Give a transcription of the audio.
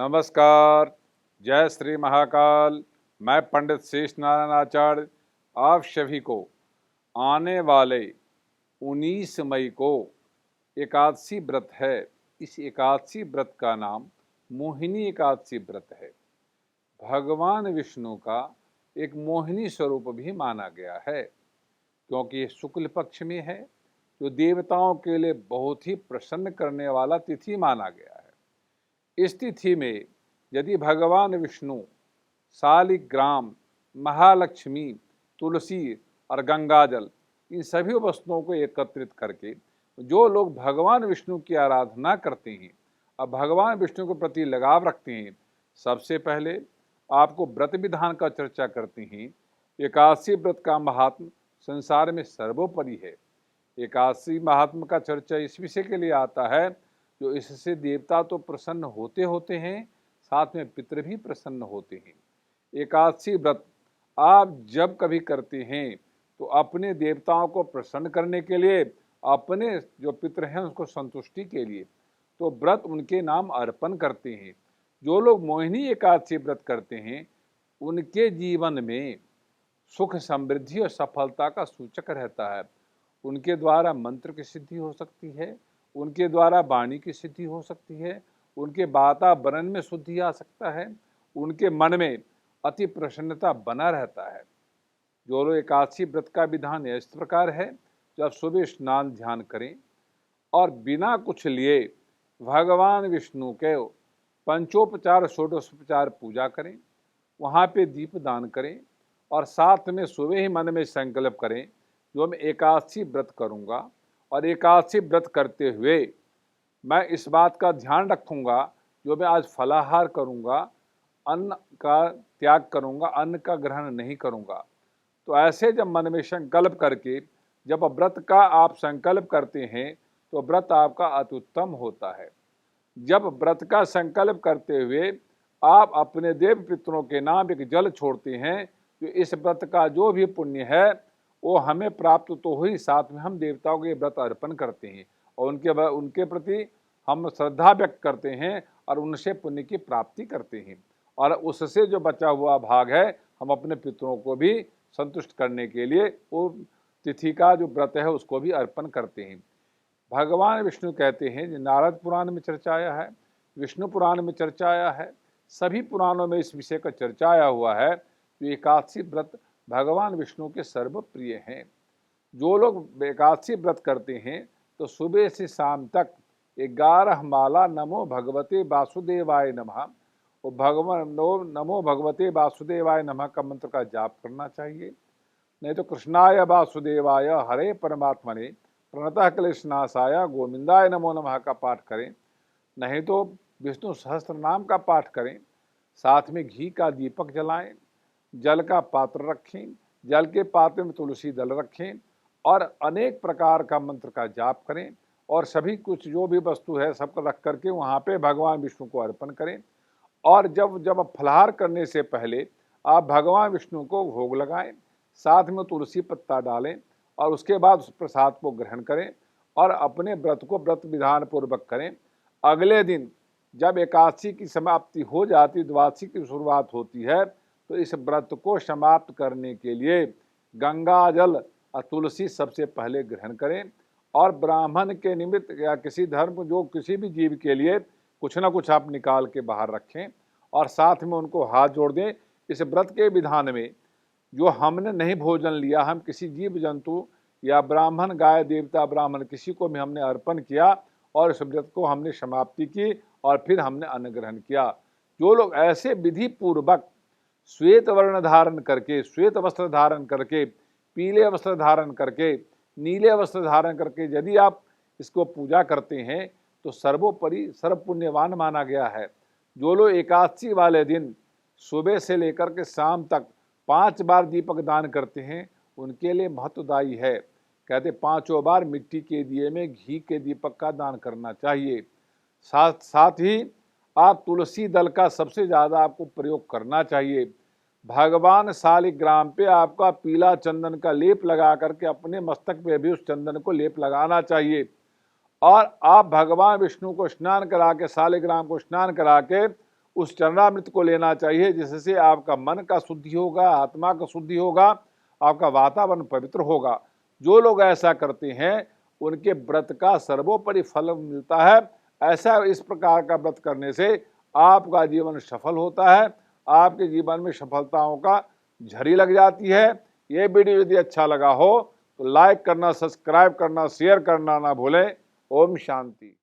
नमस्कार। जय श्री महाकाल। मैं पंडित शेष नारायण आचार्य आप सभी को आने वाले 19 मई को एकादशी व्रत है। इस एकादशी व्रत का नाम मोहिनी एकादशी व्रत है। भगवान विष्णु का एक मोहिनी स्वरूप भी माना गया है, क्योंकि ये शुक्ल पक्ष में है, जो देवताओं के लिए बहुत ही प्रसन्न करने वाला तिथि माना गया है। इस तिथि में यदि भगवान विष्णु शालिग्राम, महालक्ष्मी, तुलसी और गंगाजल इन सभी वस्तुओं को एकत्रित करके जो लोग भगवान विष्णु की आराधना करते हैं और भगवान विष्णु के प्रति लगाव रखते हैं, सबसे पहले आपको व्रत विधान का चर्चा करते हैं। एकादशी व्रत का महात्म संसार में सर्वोपरि है। एकादशी महात्म का चर्चा इस विषय के लिए आता है, जो इससे देवता तो प्रसन्न होते हैं, साथ में पितृ भी प्रसन्न होते हैं। एकादशी व्रत आप जब कभी करते हैं तो अपने देवताओं को प्रसन्न करने के लिए, अपने जो पितृ हैं उसको संतुष्टि के लिए तो व्रत उनके नाम अर्पण करते हैं। जो लोग मोहिनी एकादशी व्रत करते हैं उनके जीवन में सुख, समृद्धि और सफलता का सूचक रहता है। उनके द्वारा मंत्र की सिद्धि हो सकती है, उनके द्वारा वाणी की सिद्धि हो सकती है, उनके वातावरण में शुद्धि आ सकता है, उनके मन में अति प्रसन्नता बना रहता है। जो लोग एकादशी व्रत का विधान इस प्रकार है, जब सुबह स्नान ध्यान करें और बिना कुछ लिए भगवान विष्णु के पंचोपचार षोडशोपचार पूजा करें, वहाँ पे दीप दान करें और साथ में सुबह ही मन में संकल्प करें, जो मैं एकादशी व्रत करूँगा और एकादशी व्रत करते हुए मैं इस बात का ध्यान रखूँगा, जो मैं आज फलाहार करूँगा, अन्न का त्याग करूँगा, अन्न का ग्रहण नहीं करूँगा। तो ऐसे जब मन में संकल्प करके जब व्रत का आप संकल्प करते हैं तो व्रत आपका अति उत्तम होता है। जब व्रत का संकल्प करते हुए आप अपने देव पितरों के नाम एक जल छोड़ते हैं, तो इस व्रत का जो भी पुण्य है वो हमें प्राप्त तो हुई, साथ में हम देवताओं को ये व्रत अर्पण करते हैं और उनके प्रति हम श्रद्धा व्यक्त करते हैं और उनसे पुण्य की प्राप्ति करते हैं। और उससे जो बचा हुआ भाग है हम अपने पितरों को भी संतुष्ट करने के लिए वो तिथि का जो व्रत है उसको भी अर्पण करते हैं। भगवान विष्णु कहते हैं, नारद पुराण में चर्चा आया है, विष्णु पुराण में चर्चा आया है, सभी पुराणों में इस विषय का चर्चा आया हुआ है। तो एकादशी व्रत भगवान विष्णु के सर्वप्रिय हैं। जो लोग एकादशी व्रत करते हैं तो सुबह से शाम तक 11 माला नमो भगवते वासुदेवाय नमः और भगवान नमो भगवते वासुदेवाय नमः का मंत्र का जाप करना चाहिए। नहीं तो कृष्णाय वासुदेवाय हरे परमात्मने प्रणतः क्लेशनाशाय गोविंदाय नमो नमः का पाठ करें, नहीं तो विष्णु सहस्त्र नाम का पाठ करें। साथ में घी का दीपक जलाएं, जल का पात्र रखें, जल के पात्र में तुलसी दल रखें और अनेक प्रकार का मंत्र का जाप करें और सभी कुछ जो भी वस्तु है सबको रख करके वहाँ पे भगवान विष्णु को अर्पण करें। और जब फलाहार करने से पहले आप भगवान विष्णु को भोग लगाएं, साथ में तुलसी पत्ता डालें और उसके बाद उस प्रसाद को ग्रहण करें और अपने व्रत को व्रत विधान पूर्वक करें। अगले दिन जब एकादशी की समाप्ति हो जाती, द्वादशी की शुरुआत होती है, तो इस व्रत को समाप्त करने के लिए गंगा जल और तुलसी सबसे पहले ग्रहण करें और ब्राह्मण के निमित्त या किसी धर्म जो किसी भी जीव के लिए कुछ ना कुछ आप निकाल के बाहर रखें और साथ में उनको हाथ जोड़ दें। इस व्रत के विधान में जो हमने नहीं भोजन लिया, हम किसी जीव जंतु या ब्राह्मण, गाय देवता ब्राह्मण किसी को भी हमने अर्पण किया और इस व्रत को हमने समाप्ति की और फिर हमने अन्न ग्रहण किया। जो लोग ऐसे विधि पूर्वक श्वेत वर्ण धारण करके, श्वेत वस्त्र धारण करके, पीले वस्त्र धारण करके, नीले वस्त्र धारण करके यदि आप इसको पूजा करते हैं तो सर्वोपरि सर्व पुण्यवान माना गया है। जो लोग एकादशी वाले दिन सुबह से लेकर के शाम तक 5 बार दीपक दान करते हैं उनके लिए महत्वदायी है। कहते 5 बार मिट्टी के दिए में घी के दीपक का दान करना चाहिए। साथ ही आप तुलसी दल का सबसे ज़्यादा आपको प्रयोग करना चाहिए। भगवान शालिग्राम पे आपका पीला चंदन का लेप लगा करके अपने मस्तक पे भी उस चंदन को लेप लगाना चाहिए और आप भगवान विष्णु को स्नान करा के, शालिग्राम को स्नान करा के उस चरणामृत को लेना चाहिए, जिससे आपका मन का शुद्धि होगा, आत्मा का शुद्धि होगा, आपका वातावरण पवित्र होगा। जो लोग ऐसा करते हैं उनके व्रत का सर्वोपरि फल मिलता है। ऐसा इस प्रकार का व्रत करने से आपका जीवन सफल होता है, आपके जीवन में सफलताओं का झड़ी लग जाती है। ये वीडियो यदि अच्छा लगा हो तो लाइक करना, सब्सक्राइब करना, शेयर करना ना भूलें। ओम शांति।